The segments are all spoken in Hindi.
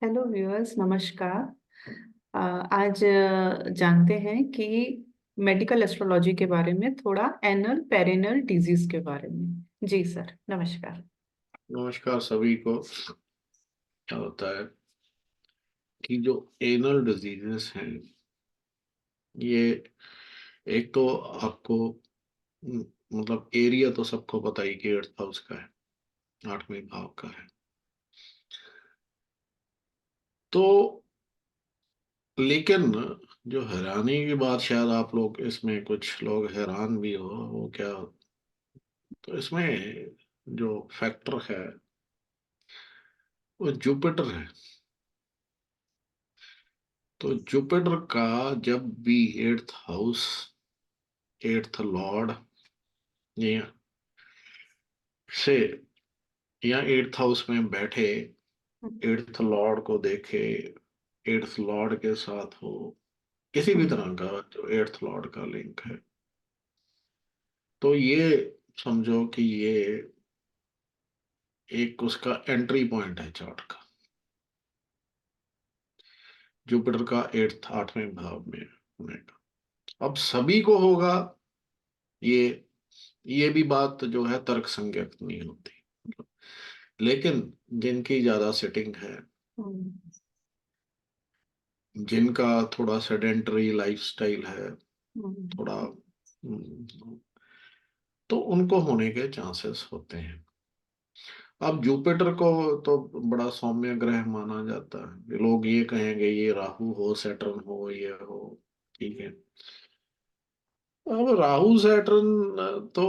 हेलो व्यूअर्स, नमस्कार। आज जानते हैं कि मेडिकल एस्ट्रोलॉजी के बारे में, थोड़ा एनल पेरिनल डिजीज के बारे में। जी सर, नमस्कार। नमस्कार सभी को। क्या होता है कि जो एनल डिजीजेस हैं, ये एक तो आपको म, मतलब एरिया तो सबको पता ही कि 8th हाउस का है, 8वें भाव का है। तो लेकिन जो हैरानी की बात, शायद आप लोग इसमें कुछ लोग हैरान भी हो, वो क्या, तो इसमें जो फैक्टर है वो जुपिटर है। तो जुपिटर का जब भी 8th हाउस, 8th लॉर्ड या से या 8th हाउस में बैठे, 8th लॉर्ड को देखे, 8th लॉर्ड के साथ हो, किसी भी हम्म। तरह का जो 8th लॉर्ड का लिंक है, तो ये समझो कि ये एक उसका एंट्री पॉइंट है चार्ट का, जुपिटर का 8वें भाव में होने का। अब सभी को होगा ये ये भी बात जो है तर्क संगत नहीं होती, लेकिन जिनकी ज्यादा सेटिंग है, हम्म। जिनका थोड़ा सेडेंटरी लाइफस्टाइल है, हम्म। थोड़ा तो उनको होने के चांसेस होते हैं। अब जुपिटर को तो बड़ा सौम्य ग्रह माना जाता है, लोग ये कहेंगे ये राहु हो, सैटर्न हो, ये हो, ठीक है। अब राहु सैटर्न तो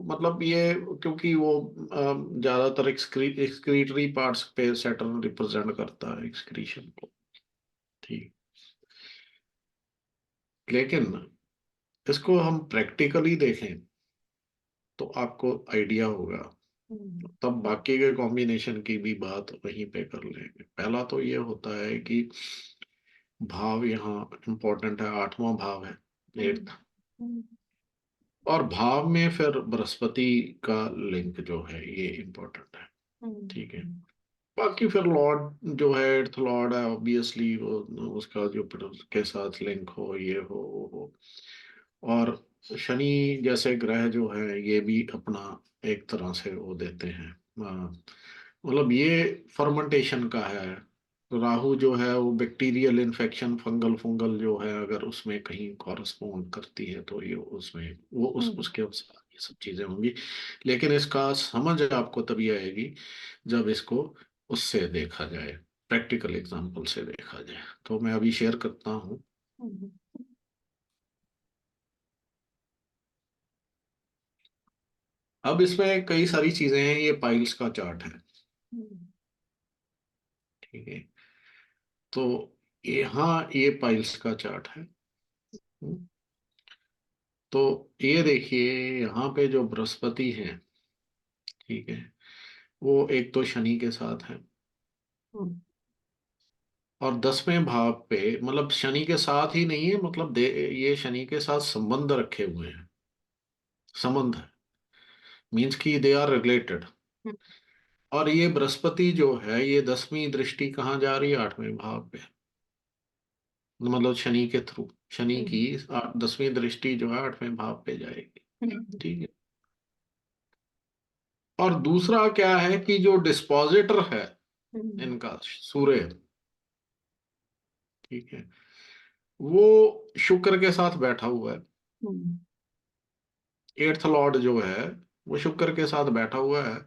मतलब ये, क्योंकि वो ज्यादातर एक्सक्रीटरी पार्ट्स पे सैटर्न रिप्रेजेंट करता है, एक्सक्रीशन को, ठीक। लेकिन इसको हम प्रैक्टिकली देखें तो आपको आइडिया होगा, हम्म। तब बाकी के कॉम्बिनेशन की भी बात वहीं पे कर लेंगे। पहला तो ये होता है कि भाव यहाँ इम्पोर्टेंट है, 8वां भाव है, हम्म। 8th। हम्म। और भाव में फिर बृहस्पति का लिंक जो है ये इम्पोर्टेंट है, ठीक है। हम्म। बाकी फिर लॉर्ड जो है, 8th लॉर्ड है, ऑब्वियसली वो उसका जो के साथ लिंक हो, ये हो, वो हो। और शनि जैसे ग्रह जो है ये भी अपना एक तरह से वो देते हैं, मतलब ये फर्मेंटेशन का है। राहु जो है वो बैक्टीरियल इन्फेक्शन, फंगल फंगल जो है, अगर उसमें कहीं कॉरस्पॉन्ड करती है तो ये उसमें वो हम्म। उसके अनुसार ये सब चीजें होंगी। लेकिन इसका समझ आपको तभी आएगी जब इसको उससे देखा जाए, प्रैक्टिकल एग्जाम्पल से देखा जाए। तो मैं अभी शेयर करता हूँ। हम्म। अब इसमें कई सारी चीजें हैं, ये पाइल्स का चार्ट है, हम्म। ठीक है। तो यहाँ ये पाइल्स का चार्ट है। तो ये देखिए, यहाँ पे जो बृहस्पति है, ठीक है, वो एक तो शनि के साथ है, हम्म। और 10वें भाव पे, मतलब शनि के साथ ही नहीं है, मतलब ये शनि के साथ संबंध रखे हुए हैं, संबंध है, मीन्स कि दे आर रिलेटेड। और ये बृहस्पति जो है, ये 10वीं दृष्टि कहाँ जा रही है, 8वें भाव पे, मतलब शनि के थ्रू, शनि की हम्म। 10वीं दृष्टि जो है 8वें भाव पे जाएगी, हम्म। ठीक है। और दूसरा क्या है कि जो डिस्पोजिटर है हम्म। इनका, सूर्य, ठीक है, वो शुक्र के साथ बैठा हुआ है। हम्म। 8th लॉर्ड जो है वो शुक्र के साथ बैठा हुआ है,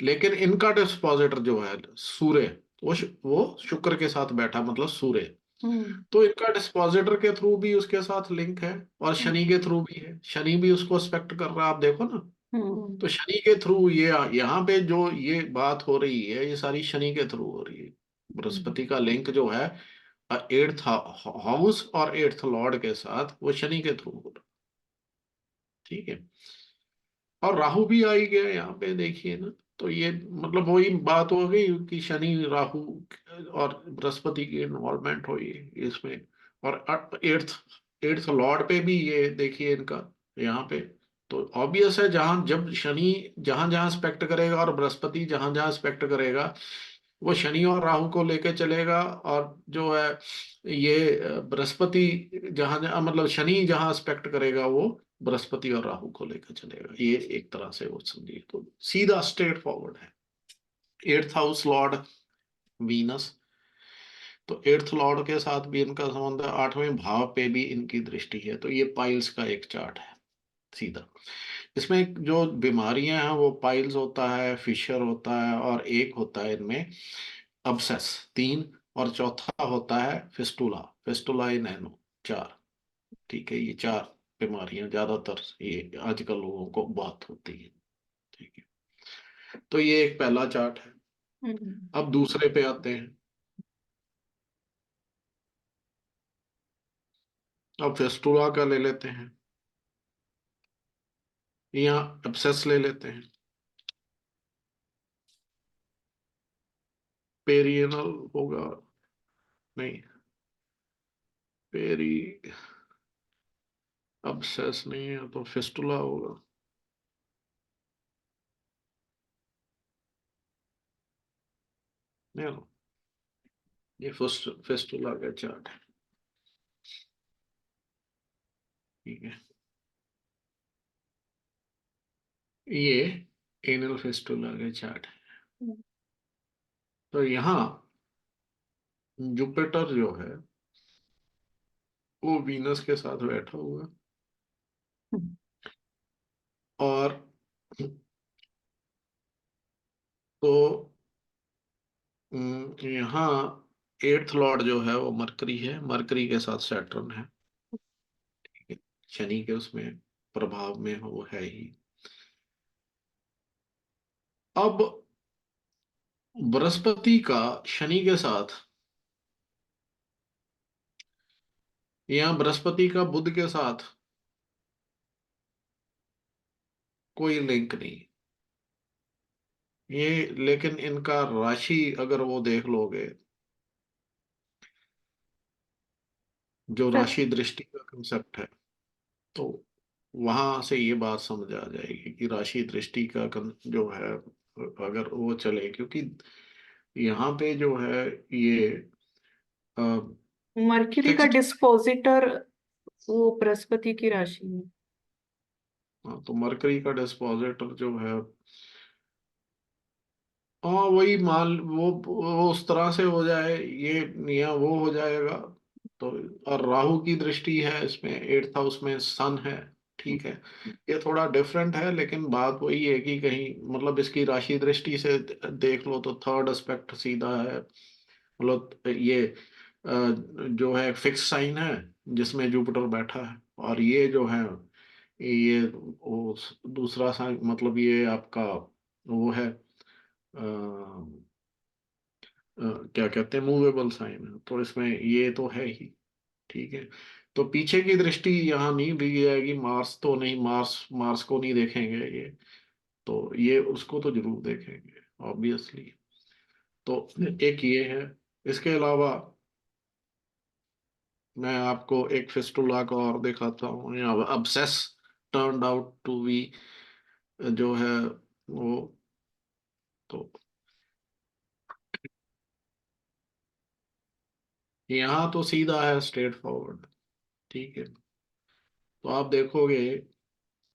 लेकिन इनका डिस्पोजिटर जो है सूर्य, वो शुक्र के साथ बैठा, मतलब सूर्य। हम्म। तो इनका डिस्पोजिटर के थ्रू भी उसके साथ लिंक है, और शनि के थ्रू भी है, शनि भी उसको स्पेक्ट कर रहा है, आप देखो ना। हम्म। तो शनि के थ्रू ये यहाँ पे जो ये बात हो रही है, ये सारी शनि के थ्रू हो रही है। हम्म। बृहस्पति का लिंक जो है 8th हाउस और 8th लॉर्ड के साथ, वो शनि के थ्रू हो रहा है, ठीक है। और राहु भी आ ही गया यहाँ पे, देखिए ना। तो ये मतलब वही बात हो गई कि शनि, राहु और बृहस्पति की इन्वॉल्वमेंट हुई इसमें। और 8th लॉर्ड पे भी ये देखिए इनका, यहाँ पे। तो ऑब्वियस है, जहां जब शनि जहां जहां स्पेक्ट करेगा और बृहस्पति जहां जहां स्पेक्ट करेगा, वो शनि और राहु को लेके चलेगा। और जो है ये बृहस्पति जहां जहां मतलब शनि जहां एस्पेक्ट करेगा वो बृहस्पति और राहु को लेकर चलेगा। ये एक तरह से वो समझिए तो सीधा स्ट्रेट फॉरवर्ड है। एट्थ हाउस लॉर्ड वीनस, तो एट्थ लॉर्ड के साथ भी इनका संबंध है, आठवें भाव पे भी इनकी दृष्टि है। तो ये पाइल्स का एक चार्ट है सीधा। इसमें जो बीमारियां हैं वो पाइल्स होता है, फिशर होता है, और एक होता है इनमें अब्सेस, तीन, और चौथा होता है फिस्टुला, फिस्टुला इन एनो, चार। ठीक है, ये चार बीमारियां ज्यादातर ये आजकल लोगों को बहुत होती है। ठीक है, तो ये एक पहला चार्ट है। हम्म। अब दूसरे पे आते हैं। अब फिस्टुला का ले लेते हैं, या एब्सेस ले लेते हैं। पेरियनल होगा, नहीं, पेरी अब्सेस नहीं है तो फिस्टुला होगा। नहीं, ये फिस्टुला का चार्ट है। ठीक है, ये एनल फिस्टुला का चार्ट है। तो यहाँ जुपिटर जो है वो वीनस के साथ बैठा हुआ है। और तो यहाँ एट्थ लॉर्ड जो है वो मरकरी है, मरकरी के साथ सैटर्न है। ठीक है, शनि के उसमें प्रभाव में वो है ही। अब बृहस्पति का शनि के साथ, या बृहस्पति का बुध के साथ कोई लिंक नहीं। ये लेकिन इनका राशि अगर वो देख लोगे, जो सर, राशि दृष्टि का कंसेप्ट है, तो वहां से ये बात समझ आ जाएगी कि राशि दृष्टि का जो है अगर वो चले, क्योंकि यहाँ पे जो है ये अ, मर्क्यूरी का फिक्स्ड। डिस्पोजिटर वो बृहस्पति की राशि में। तो मरकरी का डिस्पोजिटर जो है, हाँ वही मान वो उस तरह से हो जाए ये, या वो हो जाएगा। तो और राहु की दृष्टि है इसमें, एट्थ हाउस में सन है। ठीक है, ये थोड़ा डिफरेंट है, लेकिन बात वही है कि कहीं मतलब इसकी राशि दृष्टि से देख लो तो थर्ड एस्पेक्ट सीधा है। मतलब ये जो है फिक्स साइन है जिसमें जुपिटर बैठा है, और ये जो है ये वो दूसरा साइन, मतलब ये आपका वो है क्या कहते हैं, मूवेबल साइन है, तो इसमें ये तो है ही। ठीक है, तो पीछे की दृष्टि यहाँ नहीं दी जाएगी, मार्स तो नहीं, मार्स मार्स को नहीं देखेंगे ये, तो ये उसको तो जरूर देखेंगे ऑब्वियसली। तो एक ये है। इसके अलावा मैं आपको एक फिस्टुला का और दिखाता हूँ, यहाँ abscess turned out to be जो है वो, तो यहाँ तो सीधा है, स्ट्रेट फॉरवर्ड। ठीक है, तो आप देखोगे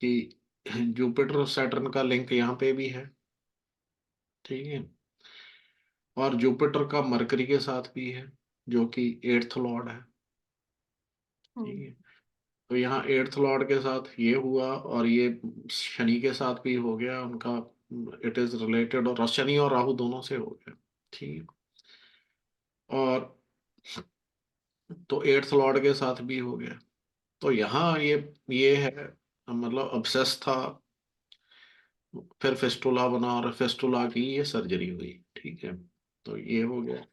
कि जुपिटर सैटर्न का लिंक यहाँ पे भी है। ठीक है, और जुपिटर का मरकरी के साथ भी है जो कि एट्थ लॉर्ड है। ठीक है, तो यहाँ एट्थ लॉर्ड के साथ ये हुआ, और ये शनि के साथ भी हो गया उनका, इट इज रिलेटेड, और शनि और राहु दोनों से हो गया। ठीक है, और तो एट्थ लॉर्ड के साथ भी हो गया। तो यहाँ ये है, मतलब अब्सेस था, फिर फेस्टुला बना, और फेस्टुला की ये सर्जरी हुई। ठीक है, तो ये हो गया।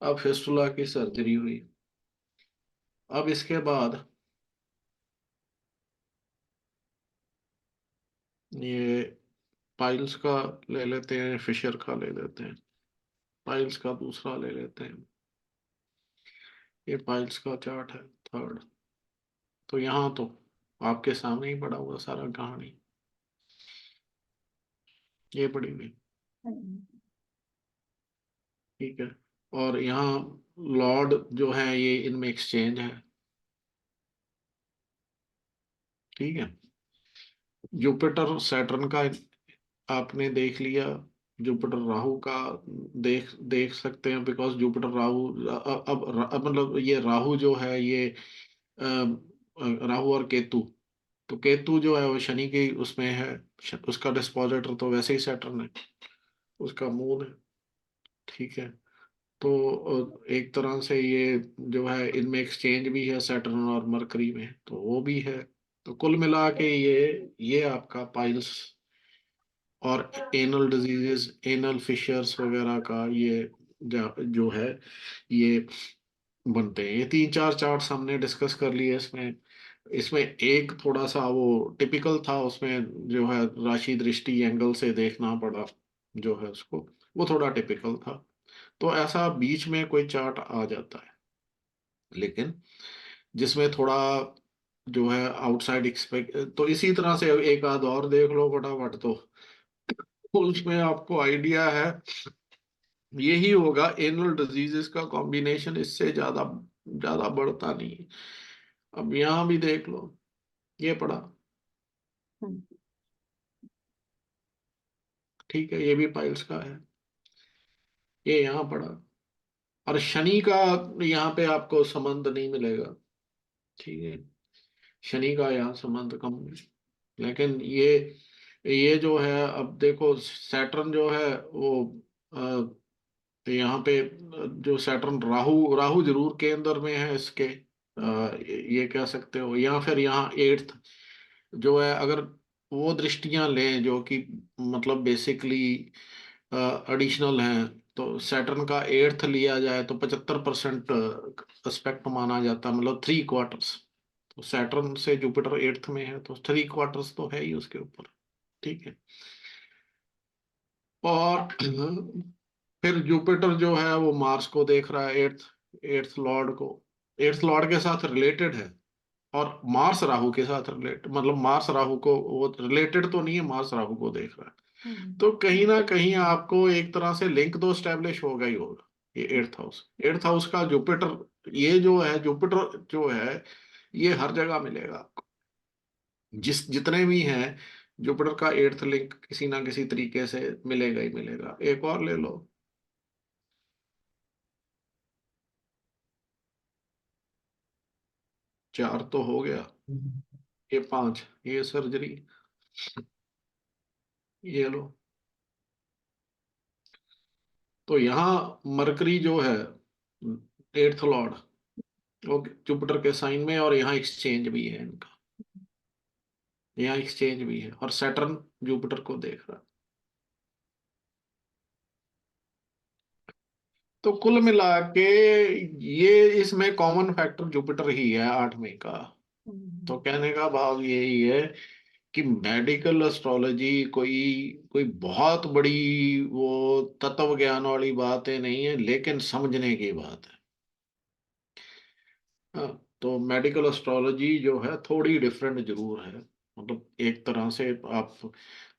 अब फेस्टुला की सर्जरी हुई। अब इसके बाद ये पाइल्स का ले लेते हैं, फिशर का ले लेते हैं, पाइल्स का दूसरा ले लेते हैं। ये पाइल्स का चार्ट है, थर्ड। तो यहाँ तो आपके सामने ही पड़ा हुआ सारा कहानी। ये पड़ी हुई, हम्म, ठीक है। और यहाँ लॉर्ड जो है ये इनमें एक्सचेंज है, ठीक है। जुपिटर सैटर्न का आपने देख लिया, जुपिटर राहु का देख देख सकते हैं, बिकॉज जुपिटर राहु अब मतलब ये राहु जो है ये राहु और केतु, तो केतु जो है वो शनि के उसमें है, उसका डिस्पोजिटर तो वैसे ही सैटर्न है, उसका मून है, ठीक है। तो एक तरह से ये जो है इनमें एक्सचेंज भी है सैटर्न और मरकरी में, तो वो भी है। तो कुल मिला के ये आपका पाइल्स और एनल डिजीजेस, एनल फिशर्स वगैरह का ये जो है ये बनते हैं। ये तीन चार चार्ट्स हमने डिस्कस कर लिए इसमें। इसमें एक थोड़ा सा वो टिपिकल था, उसमें जो है राशि दृष्टि एंगल से देखना पड़ा जो है उसको, वो थोड़ा टिपिकल था। तो ऐसा बीच में कोई चार्ट आ जाता है, लेकिन जिसमें थोड़ा जो है आउटसाइड एक्सपेक्ट, तो इसी तरह से एक आध और देख लो फटाफट, तो उसमें आपको आइडिया है यही होगा। एनुअल डिजीजेस का कॉम्बिनेशन इससे ज्यादा ज्यादा बढ़ता नहीं है। अब यहाँ भी देख लो, ये पड़ा, हम्म, ठीक है, ये भी पाइल्स का है, ये यहाँ पड़ा। और शनि का यहाँ पे आपको संबंध नहीं मिलेगा, ठीक है। शनि का यहाँ संबंध कम है, लेकिन ये जो है, अब देखो सैटर्न जो है वो यहाँ पे जो सैटर्न राहु राहु जरूर केंद्र में है इसके, ये कह सकते हो। या फिर यहाँ एट्थ जो है, अगर वो दृष्टियां लें जो कि मतलब बेसिकली एडिशनल हैं, तो सैटर्न का एट्थ लिया जाए तो 75% एस्पेक्ट माना जाता है, मतलब थ्री क्वार्टर्स। तो सैटर्न से जुपिटर एट्थ में है, तो थ्री क्वार्टर्स तो है ही उसके ऊपर, ठीक है। और फिर जुपिटर जो है वो मार्स को देख रहा है, एट्थ एट्थ लॉर्ड को, एट्थ लॉर्ड के साथ रिलेटेड है। और मार्स राहु के साथ रिलेट, मतलब मार्स राहु को, वो रिलेटेड तो नहीं है, मार्स राहु को देख रहा है। हम्म, तो कहीं ना कहीं आपको एक तरह से लिंक तो स्टैब्लिश होगा ही होगा। ये एट्थ हाउस का जुपिटर, ये जो है जुपिटर जो है ये हर जगह मिलेगा आपको, जितने भी हैं जुपिटर का एट्थ लिंक किसी ना किसी तरीके से मिलेगा ही मिलेगा। एक और ले लो, चार तो हो गया, ये पांच, ये सर्जरी, ये लो। तो यहाँ मरकरी जो है एट्थ लॉर्ड, वो जुपिटर के साइन में, और यहाँ एक्सचेंज भी है इनका, यहाँ एक्सचेंज भी है, और सैटर्न जुपिटर को देख रहा है। तो कुल मिला के ये इसमें कॉमन फैक्टर जुपिटर ही है आठवें का। तो हम्म, कहने का भाव यही है कि मेडिकल एस्ट्रोलॉजी कोई कोई बहुत बड़ी वो तत्व ज्ञान वाली बातें नहीं है, लेकिन समझने की बात है। हाँ, तो मेडिकल एस्ट्रोलॉजी जो है थोड़ी डिफरेंट जरूर है। मतलब एक तरह से आप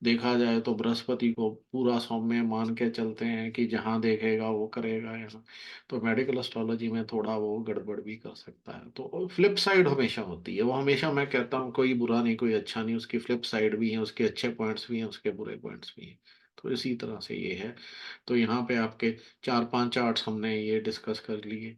देखा जाए तो बृहस्पति को पूरा सौम्य मान के चलते हैं कि जहाँ देखेगा वो करेगा यहाँ। तो मेडिकल एस्ट्रोलॉजी में थोड़ा वो गड़बड़ भी कर सकता है, तो फ्लिप साइड हमेशा होती है। वो हमेशा, मैं कहता हूँ, कोई बुरा नहीं कोई अच्छा नहीं, उसकी फ्लिप साइड भी है, उसके अच्छे पॉइंट्स भी हैं, उसके बुरे पॉइंट्स भी हैं। तो इसी तरह से ये है। तो यहाँ पे आपके चार पांच चार्ट्स हमने ये डिस्कस कर लिए।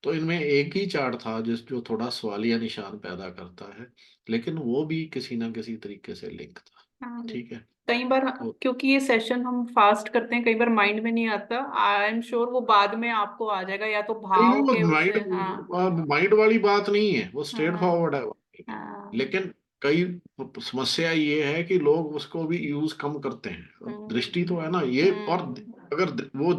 तो इनमें एक ही चार्ट था जिस जो थोड़ा सवालिया निशान पैदा करता है, लेकिन वो भी किसी ना किसी तरीके से लिंक था, हाँ, ठीक है। कई बार तो क्योंकि ये सेशन हम फास्ट करते हैं, कई बार माइंड में नहीं आता। आई एम श्योर वो बाद में आपको आ जाएगा, या तो नहीं, भाव वो के माइंड उससे। हाँ, माइंड वाली बात नहीं है, वो स्ट्रेट हाँ, फॉरवर्ड है। हाँ, लेकिन कई समस्या ये है कि लोग उसको भी यूज कम करते हैं। अब हम्म, दृष्टि तो है ना ये, और हम्म, अगर वो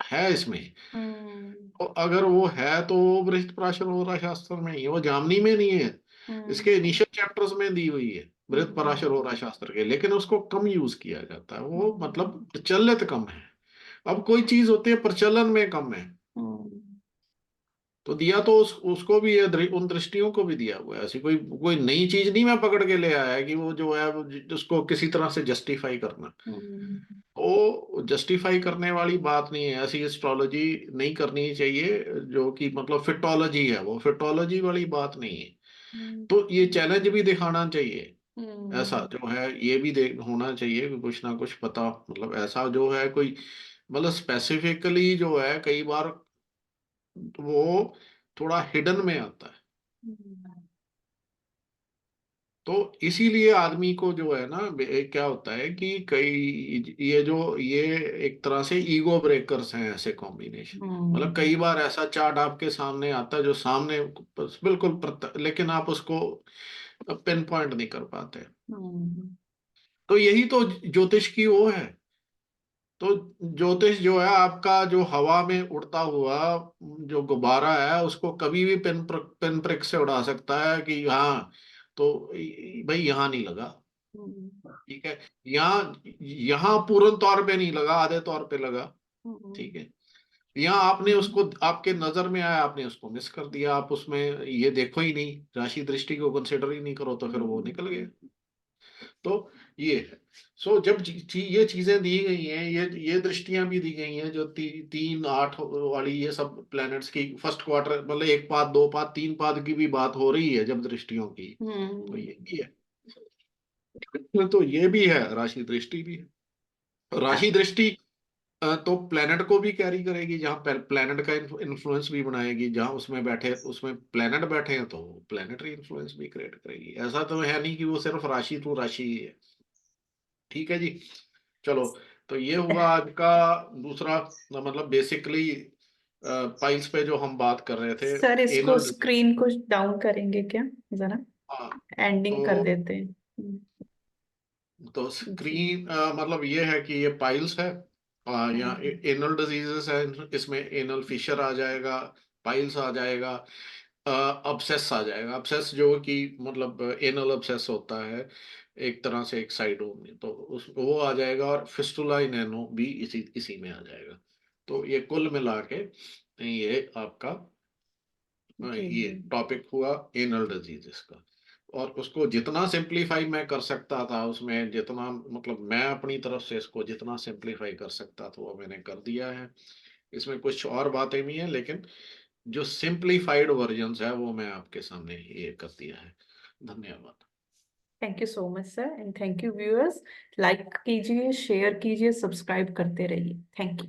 है इसमें, हम्म, तो अगर वो है तो वो बृहस्पति पराशर होरा शास्त्र में ही है, वो जामनी में नहीं है। हम्म, इसके इनिशियल चैप्टर्स में दी हुई है बृहस्पति हम्म, पराशर होरा शास्त्र के, लेकिन उसको कम यूज किया जाता है, वो हम्म, मतलब प्रचलित कम है। अब कोई चीज होती है प्रचलन में कम है, हम्म, तो दिया तो उसको भी है, उन दृष्टियों को भी दिया हुआ है। ऐसी कोई कोई नई चीज नहीं मैं पकड़ के ले आया कि वो जो है उसको किसी तरह से जस्टिफाई करना। हम्म, तो जस्टिफाई करने वाली बात नहीं है, ऐसी एस्ट्रोलॉजी नहीं करनी चाहिए। जो कि मतलब फिटोलॉजी है, वो फिटोलॉजी वाली बात नहीं है। हम्म, तो ये चैलेंज भी दिखाना चाहिए। ऐसा हम्म, जो है ये भी देख होना चाहिए कि कुछ ना कुछ पता, मतलब ऐसा जो है कोई, मतलब स्पेसिफिकली जो है कई बार वो थोड़ा हिडन में आता है। हम्म, तो इसीलिए आदमी को जो है ना क्या होता है कि कई ये एक तरह से ईगो ब्रेकर्स हैं ऐसे कॉम्बिनेशन। मतलब हम्म, कई बार ऐसा चार्ट आपके सामने आता है जो सामने बिल्कुल लेकिन आप उसको पिन पॉइंट नहीं कर पाते। हम्म, तो यही तो ज्योतिष की वो है। तो ज्योतिष जो है आपका जो हवा में उड़ता हुआ जो गुब्बारा है उसको कभी भी पिन प्रिक से उड़ा सकता है कि हाँ, तो भाई यहाँ नहीं लगा, हम्म, ठीक है, यहाँ यहाँ पूर्ण तौर पे नहीं लगा, आधे तौर पे लगा, हम्म, ठीक है। यहाँ आपने उसको, आपके नजर में आया, आपने उसको मिस कर दिया, आप उसमें ये देखो ही नहीं, राशि दृष्टि को कंसिडर ही नहीं करो, तो फिर वो निकल गया। तो ये है। सो जब ये चीजें दी गई हैं, ये दृष्टियां भी दी गई हैं जो 3 8 वाली, ये सब प्लैनेट्स की फर्स्ट क्वार्टर, मतलब एक पाद, दो पाद, तीन पाद की भी बात हो रही है जब दृष्टियों की। तो हम्म, ये भी है। तो ये भी है, राशि दृष्टि भी है। राशि दृष्टि तो प्लेनेट को भी कैरी करेगी, जहाँ प्लेनेट का इन्फ्लुएंस भी बनाएगी, जहाँ उसमें बैठे, उसमें प्लेनेट बैठे हैं तो प्लेनेटरी इन्फ्लुएंस भी क्रिएट करेगी। ऐसा तो है नहीं कि वो सिर्फ राशि टू राशि ही है। ठीक है जी। चलो, तो ये हुआ आज का दूसरा, मतलब बेसिकली पाइल्स पे जो हम बात कर रहे थे, सर इसको एनल डिजीज। स्क्रीन को डाउन करेंगे क्या जरा? हाँ। एंडिंग कर तो देते हैं। जी। स्क्रीन मतलब ये है कि ये पाइल्स है, यहाँ हम्म, एनल डिजीजेस है, इसमें एनल फिशर आ जाएगा, पाइल्स आ जाएगा, अब्सेस आ जाएगा। अब्सेस जो कि मतलब एनल अब्सेस होता है एक तरह से एक साइड में, तो उस वो आ जाएगा, और फिस्टुला इन एनो भी इसी इसी में आ जाएगा। तो ये कुल मिला के ये आपका जी ये जी। टॉपिक हुआ एनल डिजीजेस का। और उसको जितना सिंप्लीफाई मैं कर सकता था, उसमें जितना मतलब मैं अपनी तरफ से इसको जितना सिंप्लीफाई कर सकता था वो मैंने कर दिया है। इसमें कुछ और बातें भी हैं, लेकिन जो सिंप्लीफाइड वर्जन्स है वो मैं आपके सामने ये कर दिया है। धन्यवाद। Thank you so much sir, and thank you viewers. Like कीजिए, शेयर कीजिए, सब्सक्राइब करते रहिए। Thank you.